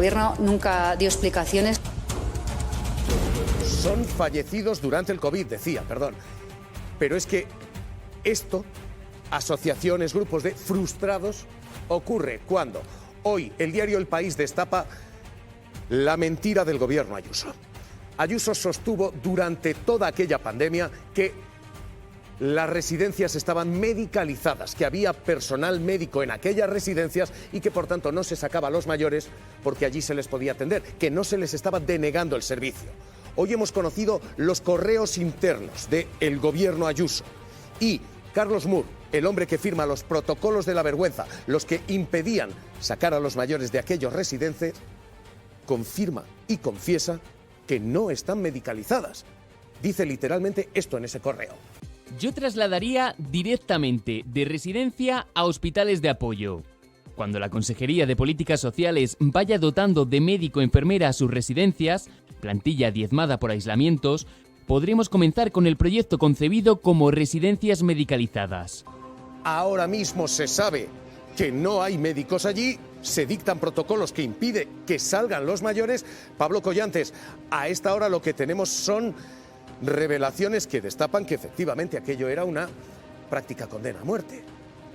Gobierno nunca dio explicaciones. Son fallecidos durante el COVID, decía, perdón. Pero es que esto, asociaciones, grupos de frustrados, ocurre cuando hoy el diario El País destapa la mentira del gobierno Ayuso. Ayuso sostuvo durante toda aquella pandemia que las residencias estaban medicalizadas, que había personal médico en aquellas residencias y que por tanto no se sacaba a los mayores porque allí se les podía atender, que no se les estaba denegando el servicio. Hoy hemos conocido los correos internos del gobierno Ayuso y Carlos Moore, el hombre que firma los protocolos de la vergüenza, los que impedían sacar a los mayores de aquellos residentes, confirma y confiesa que no están medicalizadas. Dice literalmente esto en ese correo. Yo trasladaría directamente de residencia a hospitales de apoyo. Cuando la Consejería de Políticas Sociales vaya dotando de médico-enfermera a sus residencias, plantilla diezmada por aislamientos, podremos comenzar con el proyecto concebido como residencias medicalizadas. Ahora mismo se sabe que no hay médicos allí, se dictan protocolos que impiden que salgan los mayores. Pablo Collantes, a esta hora lo que tenemos son revelaciones que destapan que efectivamente aquello era una práctica condena a muerte.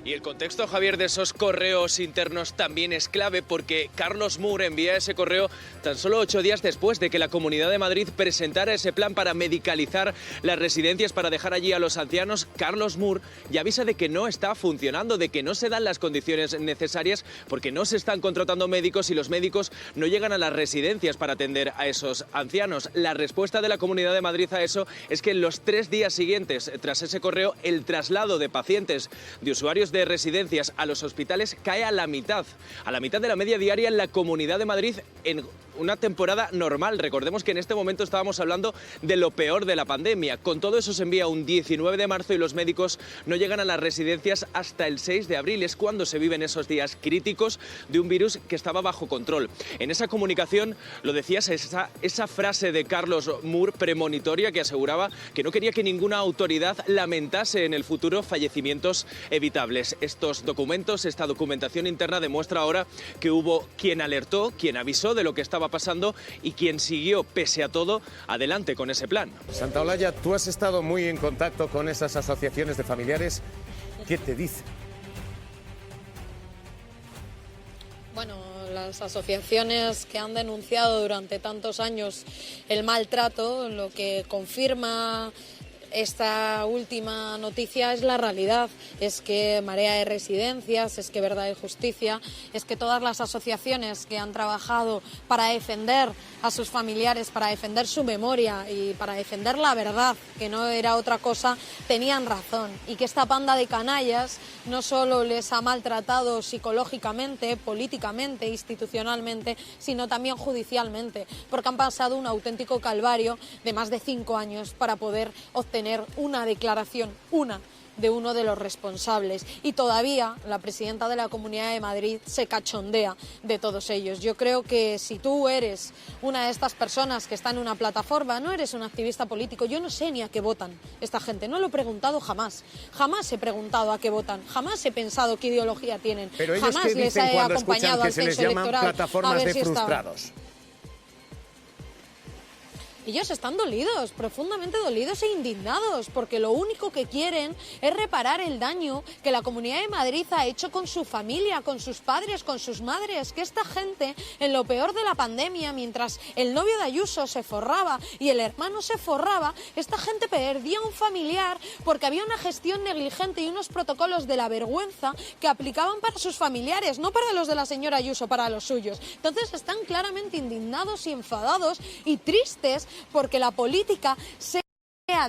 Y el contexto, Javier, de esos correos internos también es clave porque Carlos Moore envía ese correo tan solo 8 días después de que la Comunidad de Madrid presentara ese plan para medicalizar las residencias, para dejar allí a los ancianos. Carlos Moore ya avisa de que no está funcionando, de que no se dan las condiciones necesarias porque no se están contratando médicos y los médicos no llegan a las residencias para atender a esos ancianos. La respuesta de la Comunidad de Madrid a eso es que en los 3 días siguientes, tras ese correo, el traslado de pacientes, de usuarios de residencias a los hospitales cae a la mitad de la media diaria en la Comunidad de Madrid en una temporada normal. Recordemos que en este momento estábamos hablando de lo peor de la pandemia. Con todo eso se envía un 19 de marzo y los médicos no llegan a las residencias hasta el 6 de abril. Es cuando se viven esos días críticos de un virus que estaba bajo control. En esa comunicación, lo decías, esa frase de Carlos Moore premonitoria que aseguraba que no quería que ninguna autoridad lamentase en el futuro fallecimientos evitables. Estos documentos, esta documentación interna demuestra ahora que hubo quien alertó, quien avisó de lo que estaba pasando y quien siguió, pese a todo, adelante con ese plan. Santaolalla, tú has estado muy en contacto con esas asociaciones de familiares. ¿Qué te dicen? Bueno, las asociaciones que han denunciado durante tantos años el maltrato, lo que confirma esta última noticia es la realidad, es que Marea de Residencias, es que Verdad y Justicia, es que todas las asociaciones que han trabajado para defender a sus familiares, para defender su memoria y para defender la verdad, que no era otra cosa, tenían razón, y que esta panda de canallas no solo les ha maltratado psicológicamente, políticamente, institucionalmente, sino también judicialmente, porque han pasado un auténtico calvario de más de 5 años para poder obtener una declaración, de uno de los responsables, y todavía la presidenta de la Comunidad de Madrid se cachondea de todos ellos. Yo creo que si tú eres una de estas personas que está en una plataforma, no eres un activista político, yo no sé ni a qué votan esta gente, no lo he preguntado jamás he preguntado a qué votan, jamás he pensado qué ideología tienen, pero ellos jamás ¿qué les dicen he cuando acompañado escuchan que al se les censo llaman electoral plataformas de frustrados? Ellos están dolidos, profundamente dolidos e indignados, porque lo único que quieren es reparar el daño que la Comunidad de Madrid ha hecho con su familia, con sus padres, con sus madres, que esta gente, en lo peor de la pandemia, mientras el novio de Ayuso se forraba y el hermano se forraba, esta gente perdía un familiar porque había una gestión negligente y unos protocolos de la vergüenza que aplicaban para sus familiares, no para los de la señora Ayuso, para los suyos. Entonces están claramente indignados y enfadados y tristes porque la política sea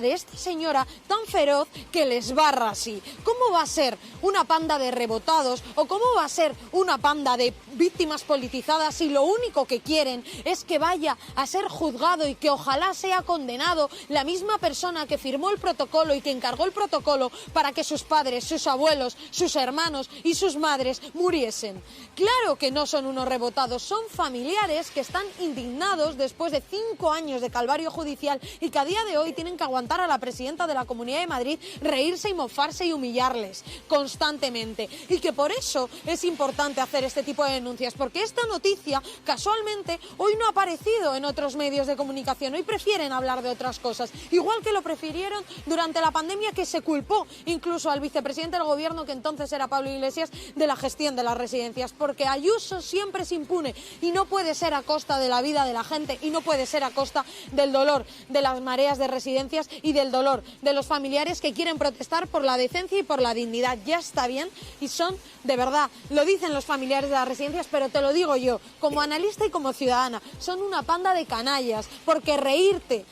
de esta señora tan feroz que les barra así. ¿Cómo va a ser una panda de rebotados o cómo va a ser una panda de víctimas politizadas si lo único que quieren es que vaya a ser juzgado y que ojalá sea condenado la misma persona que firmó el protocolo y que encargó el protocolo para que sus padres, sus abuelos, sus hermanos y sus madres muriesen? Claro que no son unos rebotados, son familiares que están indignados después de 5 años de calvario judicial y que a día de hoy tienen que aguantar aguantar a la presidenta de la Comunidad de Madrid reírse y mofarse y humillarles constantemente. Y que por eso es importante hacer este tipo de denuncias, porque esta noticia, casualmente, hoy no ha aparecido en otros medios de comunicación. Hoy prefieren hablar de otras cosas, igual que lo prefirieron durante la pandemia, que se culpó incluso al vicepresidente del gobierno, que entonces era Pablo Iglesias, de la gestión de las residencias, porque Ayuso siempre se impune y no puede ser a costa de la vida de la gente y no puede ser a costa del dolor de las mareas de residencias y del dolor de los familiares que quieren protestar por la decencia y por la dignidad. Ya está bien, y son, de verdad, lo dicen los familiares de las residencias, pero te lo digo yo, como analista y como ciudadana, son una panda de canallas, porque reírte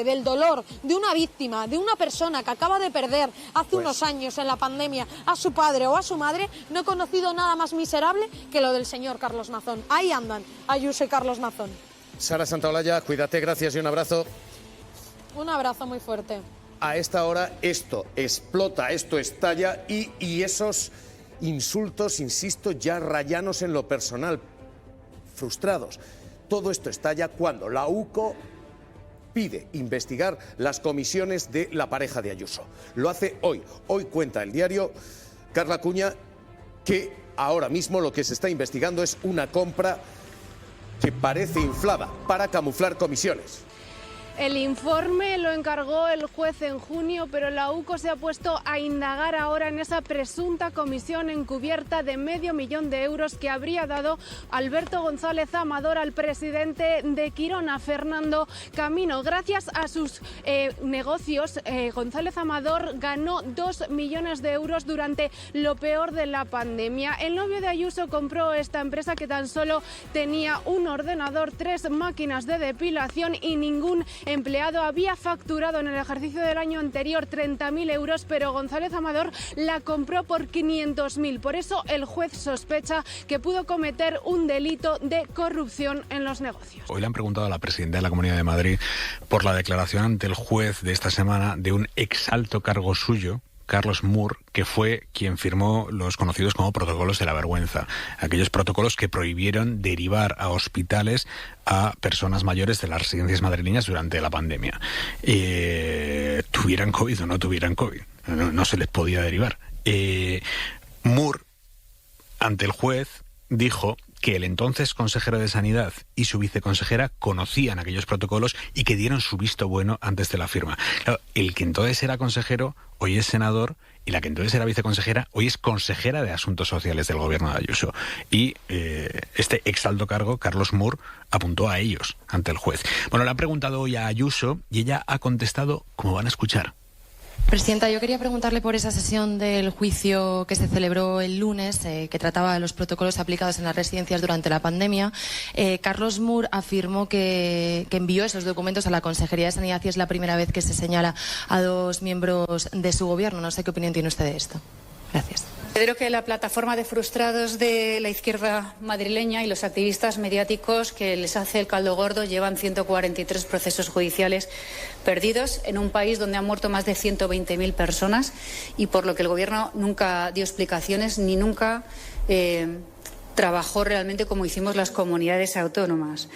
del dolor de una víctima, de una persona que acaba de perder hace unos años en la pandemia a su padre o a su madre, no he conocido nada más miserable que lo del señor Carlos Mazón. Ahí andan Ayuso y Carlos Mazón. Sara Santaolalla, cuídate, gracias y un abrazo. Un abrazo muy fuerte. A esta hora esto explota, esto estalla y esos insultos, insisto, ya rayanos en lo personal, frustrados. Todo esto estalla cuando la UCO pide investigar las comisiones de la pareja de Ayuso. Lo hace hoy. Hoy cuenta el diario Carla Cuña que ahora mismo lo que se está investigando es una compra que parece inflada para camuflar comisiones. El informe lo encargó el juez en junio, pero la UCO se ha puesto a indagar ahora en esa presunta comisión encubierta de €500.000 que habría dado Alberto González Amador al presidente de Quirón, Fernando Camino. Gracias a sus negocios, González Amador ganó €2 millones durante lo peor de la pandemia. El novio de Ayuso compró esta empresa que tan solo tenía un ordenador, 3 máquinas de depilación y ningún empleado. Había facturado en el ejercicio del año anterior €30.000, pero González Amador la compró por €500.000. Por eso el juez sospecha que pudo cometer un delito de corrupción en los negocios. Hoy le han preguntado a la presidenta de la Comunidad de Madrid por la declaración ante el juez de esta semana de un exalto cargo suyo, Carlos Moore, que fue quien firmó los conocidos como protocolos de la vergüenza, aquellos protocolos que prohibieron derivar a hospitales a personas mayores de las residencias madrileñas durante la pandemia. Tuvieran COVID o no tuvieran COVID, no se les podía derivar. Moore, ante el juez, dijo que el entonces consejero de Sanidad y su viceconsejera conocían aquellos protocolos y que dieron su visto bueno antes de la firma. Claro, el que entonces era consejero hoy es senador y la que entonces era viceconsejera hoy es consejera de Asuntos Sociales del gobierno de Ayuso. Y este exalto cargo, Carlos Moore, apuntó a ellos ante el juez. Bueno, le han preguntado hoy a Ayuso y ella ha contestado como van a escuchar. Presidenta, yo quería preguntarle por esa sesión del juicio que se celebró el lunes, que trataba de los protocolos aplicados en las residencias durante la pandemia. Carlos Moore afirmó que envió esos documentos a la Consejería de Sanidad y es la primera vez que se señala a 2 miembros de su gobierno. No sé qué opinión tiene usted de esto. Gracias. Considero que la plataforma de frustrados de la izquierda madrileña y los activistas mediáticos que les hace el caldo gordo llevan 143 procesos judiciales perdidos en un país donde han muerto más de 120.000 personas y por lo que el Gobierno nunca dio explicaciones ni nunca trabajó realmente como hicimos las comunidades autónomas.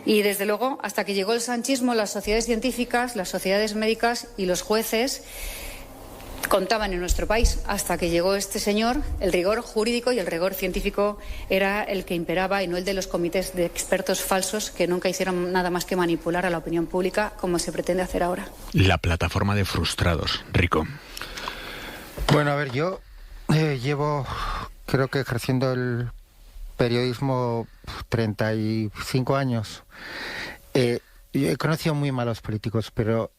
Y desde luego, hasta que llegó el sanchismo, las sociedades científicas, las sociedades médicas y los jueces contaban en nuestro país. Hasta que llegó este señor, el rigor jurídico y el rigor científico era el que imperaba y no el de los comités de expertos falsos que nunca hicieron nada más que manipular a la opinión pública como se pretende hacer ahora. La plataforma de frustrados. Rico. Bueno, a ver, yo llevo, creo que ejerciendo el periodismo 35 años. Yo he conocido muy malos políticos, pero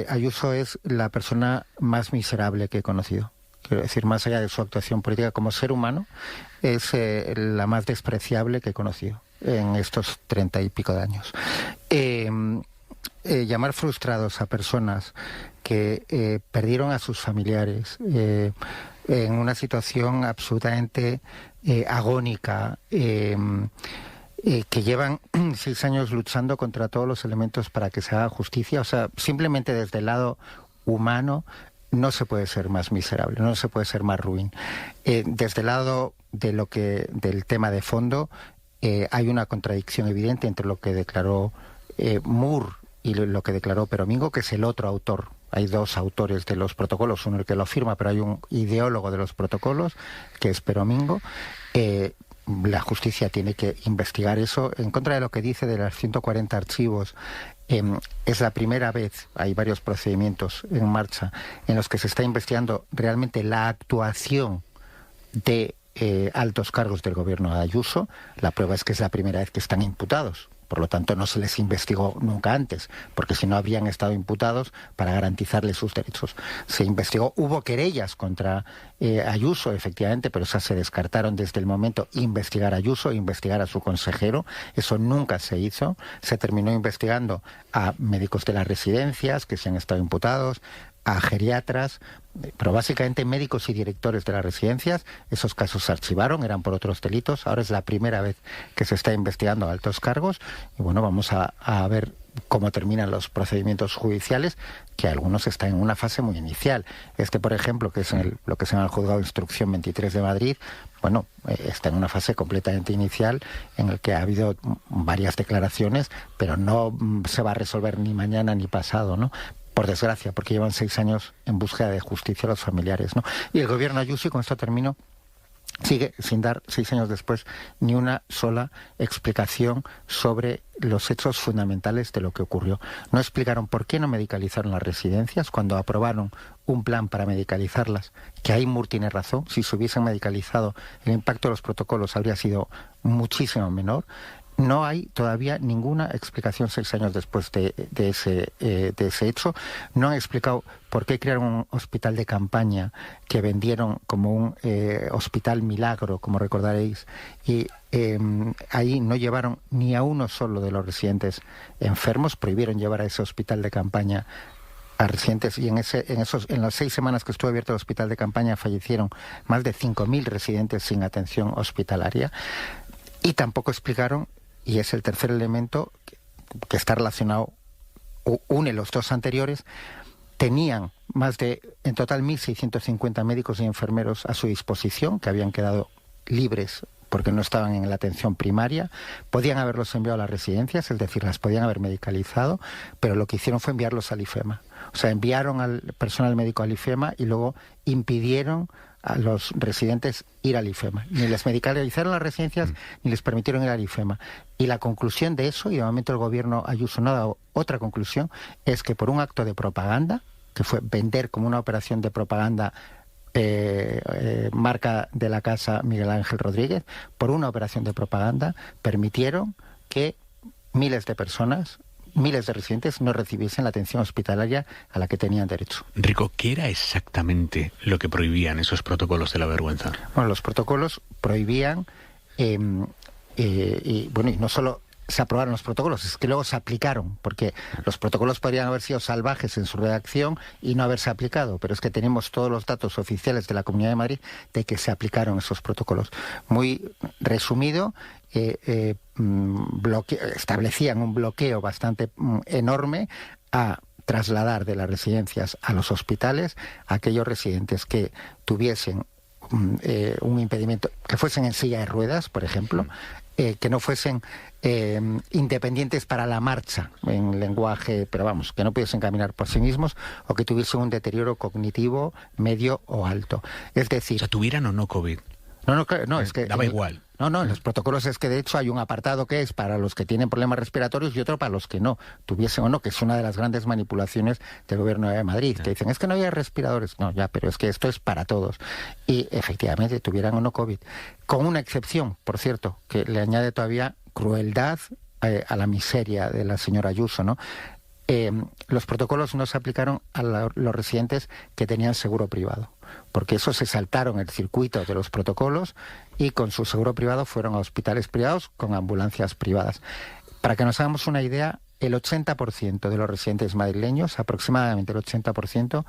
Ayuso es la persona más miserable que he conocido. Quiero decir, más allá de su actuación política como ser humano, es la más despreciable que he conocido en estos 30 y pico de años. Llamar frustrados a personas que perdieron a sus familiares en una situación absolutamente agónica, que llevan 6 años luchando contra todos los elementos para que se haga justicia. O sea, simplemente desde el lado humano no se puede ser más miserable, no se puede ser más ruin. Desde el lado de del tema de fondo, hay una contradicción evidente entre lo que declaró Moore y lo que declaró Peromingo, que es el otro autor. Hay dos autores de los protocolos, uno el que lo firma, pero hay un ideólogo de los protocolos, que es Peromingo. La justicia tiene que investigar eso. En contra de lo que dice de los 140 archivos, es la primera vez, hay varios procedimientos en marcha, en los que se está investigando realmente la actuación de altos cargos del gobierno de Ayuso. La prueba es que es la primera vez que están imputados. Por lo tanto, no se les investigó nunca antes, porque si no habrían estado imputados para garantizarles sus derechos. Se investigó, hubo querellas contra Ayuso, efectivamente, pero esas se descartaron desde el momento. Investigar a Ayuso, investigar a su consejero, eso nunca se hizo. Se terminó investigando a médicos de las residencias que se han estado imputados, a geriatras, pero básicamente médicos y directores de las residencias. Esos casos se archivaron, eran por otros delitos. Ahora es la primera vez que se está investigando a altos cargos y bueno, vamos a ver cómo terminan los procedimientos judiciales, que algunos están en una fase muy inicial. Este, por ejemplo, que es lo que se llama el Juzgado de Instrucción 23 de Madrid, bueno, está en una fase completamente inicial en el que ha habido varias declaraciones, pero no se va a resolver ni mañana ni pasado, ¿no? Por desgracia, porque llevan 6 años en búsqueda de justicia los familiares, ¿no? Y el gobierno Ayuso, y con esto termino, sigue sin dar, 6 años después, ni una sola explicación sobre los hechos fundamentales de lo que ocurrió. No explicaron por qué no medicalizaron las residencias cuando aprobaron un plan para medicalizarlas, que ahí Moore tiene razón. Si se hubiesen medicalizado, el impacto de los protocolos habría sido muchísimo menor. No hay todavía ninguna explicación 6 años después de ese hecho. No han explicado por qué crearon un hospital de campaña que vendieron como un hospital milagro, como recordaréis, y ahí no llevaron ni a uno solo de los residentes enfermos, prohibieron llevar a ese hospital de campaña a residentes, y en las 6 semanas que estuvo abierto el hospital de campaña fallecieron más de 5.000 residentes sin atención hospitalaria. Y tampoco explicaron, y es el tercer elemento que está relacionado, une los dos anteriores, tenían en total 1.650 médicos y enfermeros a su disposición, que habían quedado libres porque no estaban en la atención primaria. Podían haberlos enviado a las residencias, es decir, las podían haber medicalizado, pero lo que hicieron fue enviarlos al IFEMA. O sea, enviaron al personal médico al IFEMA y luego impidieron a los residentes ir al IFEMA. Ni les medicalizaron las residencias, ni les permitieron ir al IFEMA. Y la conclusión de eso, y de momento el gobierno Ayuso no ha dado otra conclusión, es que por un acto de propaganda, que fue vender como una operación de propaganda marca de la casa Miguel Ángel Rodríguez, por una operación de propaganda permitieron que miles de personas, miles de residentes no recibiesen la atención hospitalaria a la que tenían derecho. Rico, ¿qué era exactamente lo que prohibían esos protocolos de la vergüenza? Bueno, los protocolos prohibían, y no solo se aprobaron los protocolos, es que luego se aplicaron, porque los protocolos podrían haber sido salvajes en su redacción y no haberse aplicado, pero es que tenemos todos los datos oficiales de la Comunidad de Madrid de que se aplicaron esos protocolos. Muy resumido, establecían un bloqueo bastante enorme a trasladar de las residencias a los hospitales a aquellos residentes que tuviesen un impedimento, que fuesen en silla de ruedas, por ejemplo, que no fuesen independientes para la marcha, en lenguaje, pero vamos, que no pudiesen caminar por sí mismos, o que tuviesen un deterioro cognitivo medio o alto. Es decir, o sea, tuvieran o no COVID. No, es que daba igual. No, en los protocolos es que de hecho hay un apartado que es para los que tienen problemas respiratorios y otro para los que no, tuviesen o no, que es una de las grandes manipulaciones del gobierno de Madrid, que dicen, es que no había respiradores. No, ya, pero es que esto es para todos. Y efectivamente tuvieran o no COVID. Con una excepción, por cierto, que le añade todavía crueldad a la miseria de la señora Ayuso, ¿no? Los protocolos no se aplicaron a los residentes que tenían seguro privado, porque eso se saltaron el circuito de los protocolos y con su seguro privado fueron a hospitales privados con ambulancias privadas. Para que nos hagamos una idea, el 80% de los residentes madrileños, aproximadamente el 80%,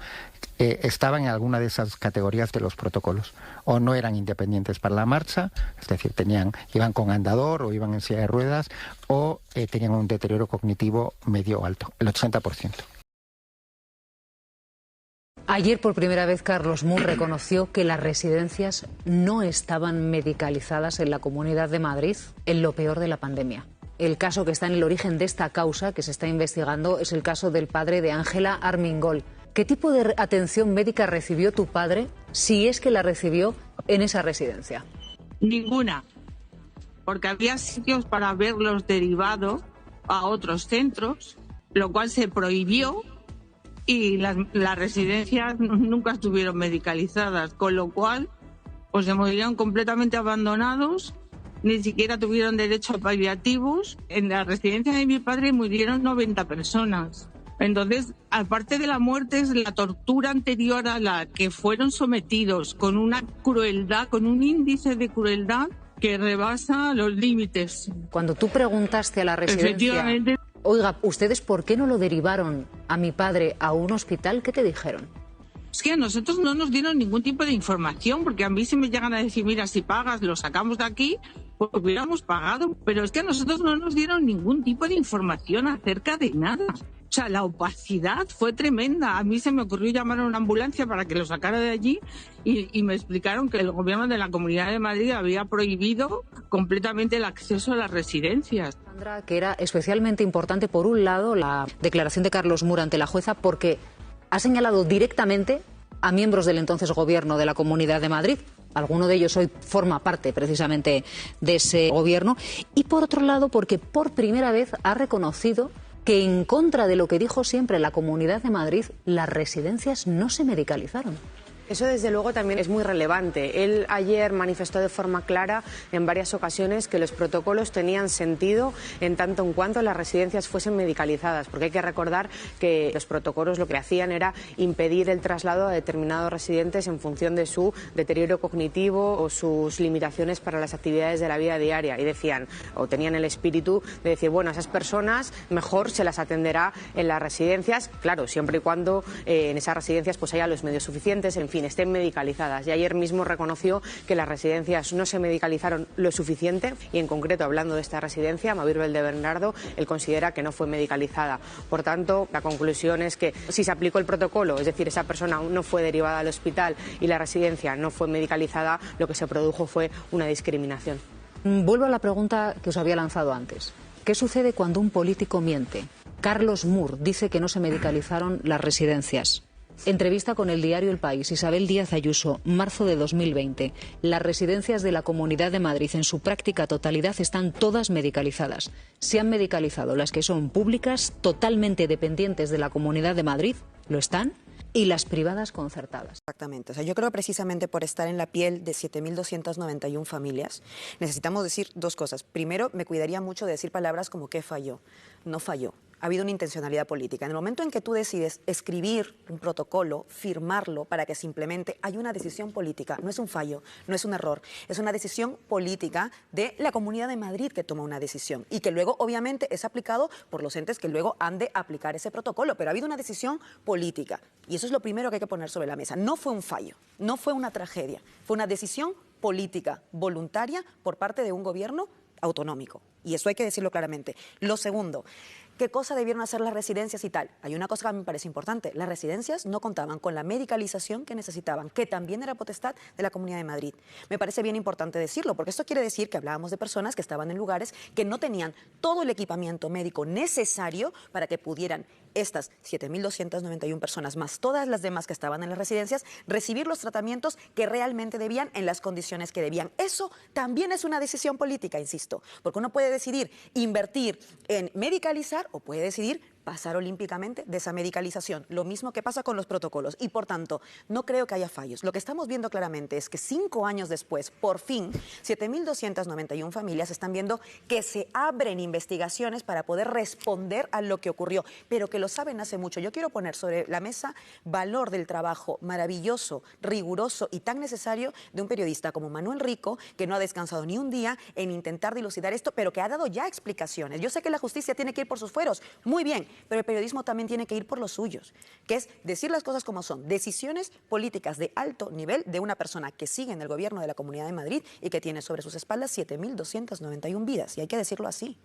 estaban en alguna de esas categorías de los protocolos. O no eran independientes para la marcha, es decir, iban con andador o iban en silla de ruedas, o tenían un deterioro cognitivo medio o alto, el 80%. Ayer por primera vez Carlos Moore reconoció que las residencias no estaban medicalizadas en la Comunidad de Madrid en lo peor de la pandemia. El caso que está en el origen de esta causa que se está investigando es el caso del padre de Ángela Armengol. ¿Qué tipo de atención médica recibió tu padre, si es que la recibió, en esa residencia? Ninguna, porque había sitios para verlos derivados a otros centros, lo cual se prohibió. Y las residencias nunca estuvieron medicalizadas, con lo cual pues se murieron completamente abandonados, ni siquiera tuvieron derecho a paliativos. En la residencia de mi padre murieron 90 personas. Entonces, aparte de la muerte, es la tortura anterior a la que fueron sometidos, con una crueldad, con un índice de crueldad que rebasa los límites. Cuando tú preguntaste a la residencia... Efectivamente. Oiga, ¿ustedes por qué no lo derivaron a mi padre a un hospital? ¿Qué te dijeron? Es que a nosotros no nos dieron ningún tipo de información, porque a mí si me llegan a decir, mira, si pagas, lo sacamos de aquí, pues hubiéramos pagado. Pero es que a nosotros no nos dieron ningún tipo de información acerca de nada. O sea, la opacidad fue tremenda. A mí se me ocurrió llamar a una ambulancia para que lo sacara de allí y me explicaron que el gobierno de la Comunidad de Madrid había prohibido completamente el acceso a las residencias. Sandra, que era especialmente importante, por un lado, la declaración de Carlos Moore ante la jueza, porque ha señalado directamente a miembros del entonces gobierno de la Comunidad de Madrid. Alguno de ellos hoy forma parte precisamente de ese gobierno. Y por otro lado, porque por primera vez ha reconocido que, en contra de lo que dijo siempre la Comunidad de Madrid, las residencias no se medicalizaron. Eso desde luego también es muy relevante. Él ayer manifestó de forma clara en varias ocasiones que los protocolos tenían sentido en tanto en cuanto las residencias fuesen medicalizadas, porque hay que recordar que los protocolos lo que hacían era impedir el traslado a determinados residentes en función de su deterioro cognitivo o sus limitaciones para las actividades de la vida diaria, y decían, o tenían el espíritu de decir, bueno, a esas personas mejor se las atenderá en las residencias, claro, siempre y cuando en esas residencias pues haya los medios suficientes, en fin, estén medicalizadas. Y ayer mismo reconoció que las residencias no se medicalizaron lo suficiente, y en concreto, hablando de esta residencia, Mavir Valdebernardo, él considera que no fue medicalizada. Por tanto, la conclusión es que si se aplicó el protocolo, es decir, esa persona no fue derivada al hospital y la residencia no fue medicalizada, lo que se produjo fue una discriminación. Vuelvo a la pregunta que os había lanzado antes. ¿Qué sucede cuando un político miente? Carlos Moore dice que no se medicalizaron las residencias. Entrevista con el diario El País, Isabel Díaz Ayuso, marzo de 2020. Las residencias de la Comunidad de Madrid en su práctica totalidad están todas medicalizadas. Se han medicalizado las que son públicas, totalmente dependientes de la Comunidad de Madrid, lo están, y las privadas concertadas. Exactamente. O sea, yo creo que precisamente por estar en la piel de 7.291 familias, necesitamos decir dos cosas. Primero, me cuidaría mucho de decir palabras como que falló. No falló. Ha habido una intencionalidad política. En el momento en que tú decides escribir un protocolo, firmarlo para que se implemente, hay una decisión política. No es un fallo, no es un error. Es una decisión política de la Comunidad de Madrid que toma una decisión y que luego, obviamente, es aplicado por los entes que luego han de aplicar ese protocolo. Pero ha habido una decisión política y eso es lo primero que hay que poner sobre la mesa. No fue un fallo, no fue una tragedia, fue una decisión política, voluntaria, por parte de un gobierno autonómico. Y eso hay que decirlo claramente. Lo segundo, ¿qué cosa debieron hacer las residencias y tal? Hay una cosa que a mí me parece importante. Las residencias no contaban con la medicalización que necesitaban, que también era potestad de la Comunidad de Madrid. Me parece bien importante decirlo, porque esto quiere decir que hablábamos de personas que estaban en lugares que no tenían todo el equipamiento médico necesario para que pudieran estas 7.291 personas, más todas las demás que estaban en las residencias, recibir los tratamientos que realmente debían en las condiciones que debían. Eso también es una decisión política, insisto, porque uno puede decidir invertir en medicalizar o puede decidir pasar olímpicamente de esa medicalización. Lo mismo que pasa con los protocolos y, por tanto, no creo que haya fallos. Lo que estamos viendo claramente es que 5 años después, por fin, 7.291 familias están viendo que se abren investigaciones para poder responder a lo que ocurrió, pero que lo saben hace mucho. Yo quiero poner sobre la mesa valor del trabajo maravilloso, riguroso y tan necesario de un periodista como Manuel Rico, que no ha descansado ni un día en intentar dilucidar esto, pero que ha dado ya explicaciones. Yo sé que la justicia tiene que ir por sus fueros, muy bien, pero el periodismo también tiene que ir por los suyos, que es decir las cosas como son, decisiones políticas de alto nivel de una persona que sigue en el gobierno de la Comunidad de Madrid y que tiene sobre sus espaldas 7.291 vidas, y hay que decirlo así.